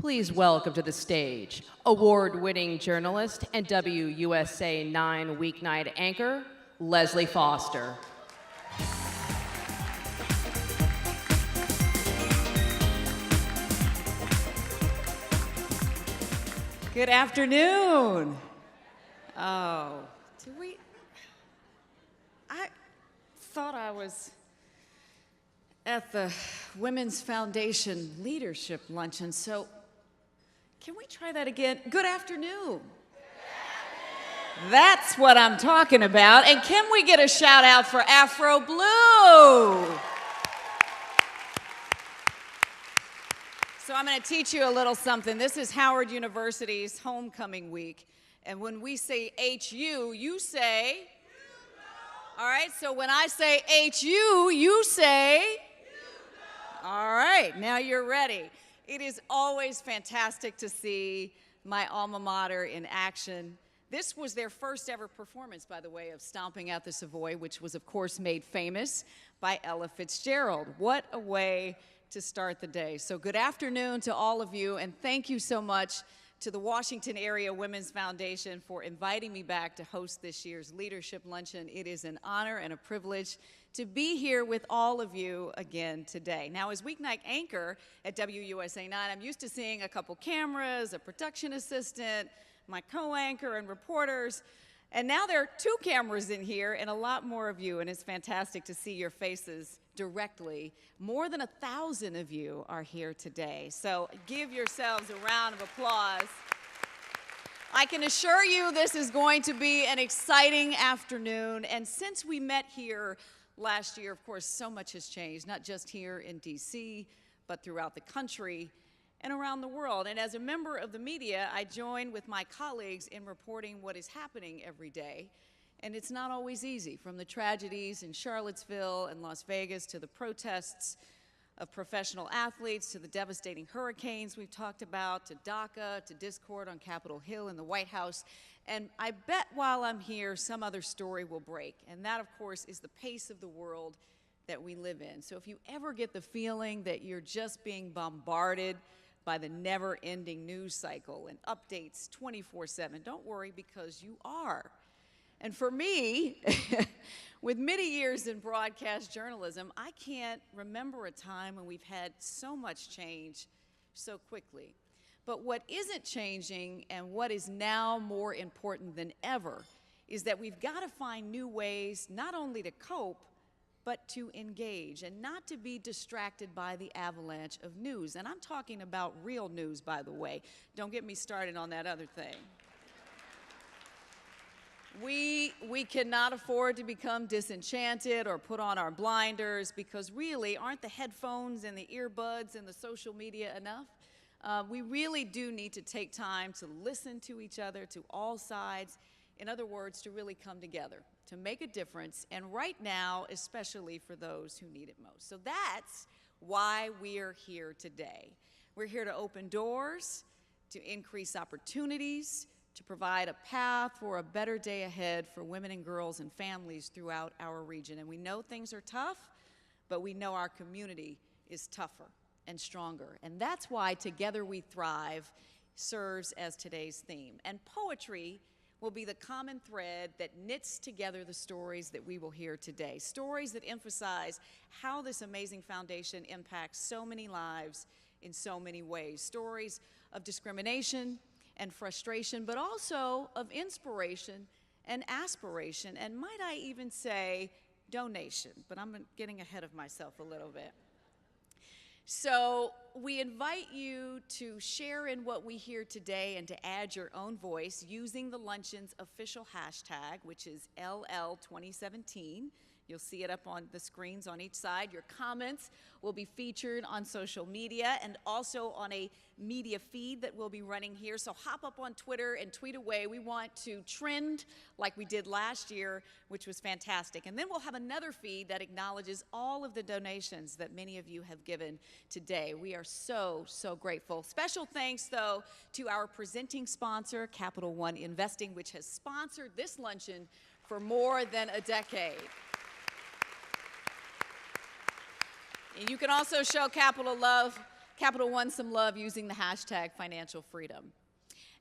Please welcome to the stage award-winning journalist and WUSA9 weeknight anchor, Lesli Foster. Good afternoon. I thought I was at the Women's Foundation Leadership Luncheon, so can we try that again? Good afternoon. That's what I'm talking about. And can we get a shout out for Afro Blue? So I'm going to teach you a little something. This is Howard University's homecoming week. And when we say HU, you say? All right, so when I say HU, you say? All right, now you're ready. It is always fantastic to see my alma mater in action. This was their first ever performance, by the way, of Stomping Out the Savoy, which was, of course, made famous by Ella Fitzgerald. What a way to start the day. So good afternoon to all of you, and thank you so much to the Washington Area Women's Foundation for inviting me back to host this year's Leadership Luncheon. It is an honor and a privilege to be here with all of you again today. Now, as weeknight anchor at WUSA9, I'm used to seeing a couple cameras, a production assistant, my co-anchor and reporters, and now there are 2 cameras in here and a lot more of you, and it's fantastic to see your faces directly. More than 1,000 of you are here today, so give yourselves a round of applause. I can assure you this is going to be an exciting afternoon, and since we met here last year, of course, so much has changed, not just here in DC, but throughout the country and around the world. And as a member of the media, I join with my colleagues in reporting what is happening every day. And it's not always easy, from the tragedies in Charlottesville and Las Vegas to the protests of professional athletes to the devastating hurricanes we've talked about, to DACA, to discord on Capitol Hill and the White House. And I bet while I'm here, some other story will break. And that, of course, is the pace of the world that we live in. So if you ever get the feeling that you're just being bombarded by the never-ending news cycle and updates 24/7, don't worry, because you are. And for me, with many years in broadcast journalism, I can't remember a time when we've had so much change so quickly. But what isn't changing, and what is now more important than ever, is that we've got to find new ways not only to cope, but to engage and not to be distracted by the avalanche of news. And I'm talking about real news, by the way. Don't get me started on that other thing. We cannot afford to become disenchanted or put on our blinders, because really, aren't the headphones and the earbuds and the social media enough? We really do need to take time to listen to each other, to all sides. In other words, to really come together, to make a difference, and right now, especially for those who need it most. So that's why we're here today. We're here to open doors, to increase opportunities, to provide a path for a better day ahead for women and girls and families throughout our region. And we know things are tough, but we know our community is tougher and stronger. And that's why Together We Thrive serves as today's theme. And poetry will be the common thread that knits together the stories that we will hear today. Stories that emphasize how this amazing foundation impacts so many lives in so many ways. Stories of discrimination and frustration, but also of inspiration and aspiration, and might I even say donation, but I'm getting ahead of myself a little bit. So we invite you to share in what we hear today and to add your own voice using the luncheon's official hashtag, which is LL2017. You'll see it up on the screens on each side. Your comments will be featured on social media and also on a media feed that we'll be running here. So hop up on Twitter and tweet away. We want to trend like we did last year, which was fantastic. And then we'll have another feed that acknowledges all of the donations that many of you have given today. We are so, so grateful. Special thanks, though, to our presenting sponsor, Capital One Investing, which has sponsored this luncheon for more than a decade. And you can also show Capital love Capital One some love using the hashtag financial freedom.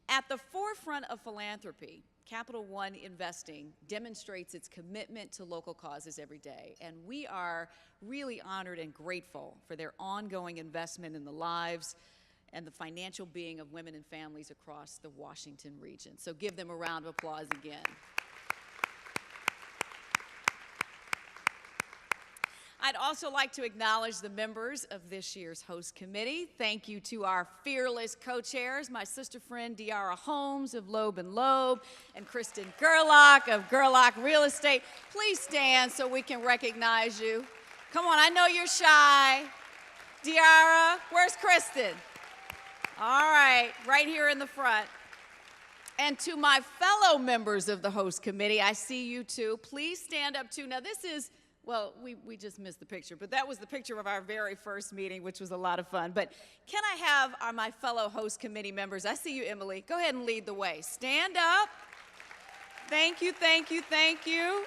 At the forefront of philanthropy, Capital One Investing demonstrates its commitment to local causes every day, and we are really honored and grateful for their ongoing investment in the lives and the financial being of women and families across the Washington region. So give them a round of applause again. I'd also like to acknowledge the members of this year's host committee. Thank you to our fearless co-chairs, my sister friend Deara Holmes of Loeb & Loeb and Kristen Gerlach of Gerlach Real Estate. Please stand so we can recognize you. Come on, I know you're shy. Deara, where's Kristen? All right, right here in the front. And to my fellow members of the host committee, I see you too. Please stand up too. Now this is, well, we just missed the picture, but that was the picture of our very first meeting, which was a lot of fun. But can I have my fellow host committee members? I see you, Emily. Go ahead and lead the way. Stand up. Thank you, thank you, thank you.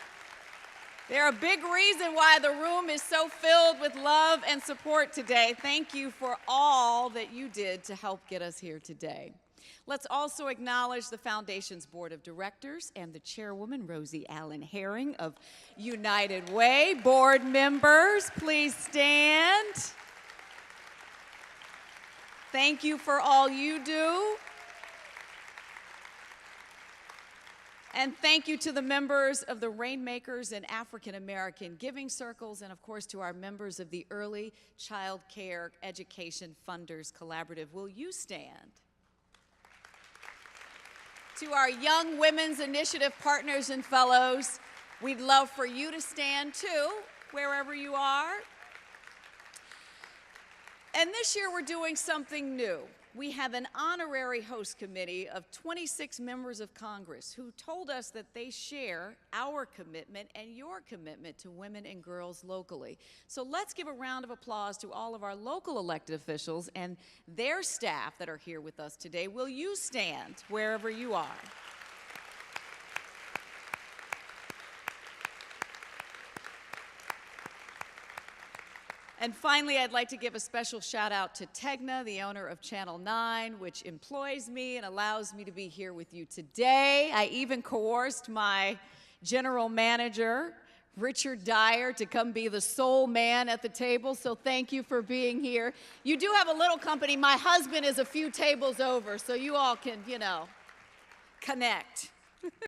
They're a big reason why the room is so filled with love and support today. Thank you for all that you did to help get us here today. Let's also acknowledge the Foundation's Board of Directors and the Chairwoman, Rosie Allen Herring of United Way. Board members, please stand. Thank you for all you do. And thank you to the members of the Rainmakers and African American Giving Circles, and of course to our members of the Early Child Care Education Funders Collaborative. Will you stand? To our Young Women's Initiative partners and fellows, we'd love for you to stand too, wherever you are. And this year we're doing something new. We have an honorary host committee of 26 members of Congress who told us that they share our commitment and your commitment to women and girls locally. So let's give a round of applause to all of our local elected officials and their staff that are here with us today. Will you stand wherever you are? And finally, I'd like to give a special shout out to Tegna, the owner of Channel 9, which employs me and allows me to be here with you today. I even coerced my general manager, Richard Dyer, to come be the sole man at the table, so thank you for being here. You do have a little company. My husband is a few tables over, so you all can, you know, connect.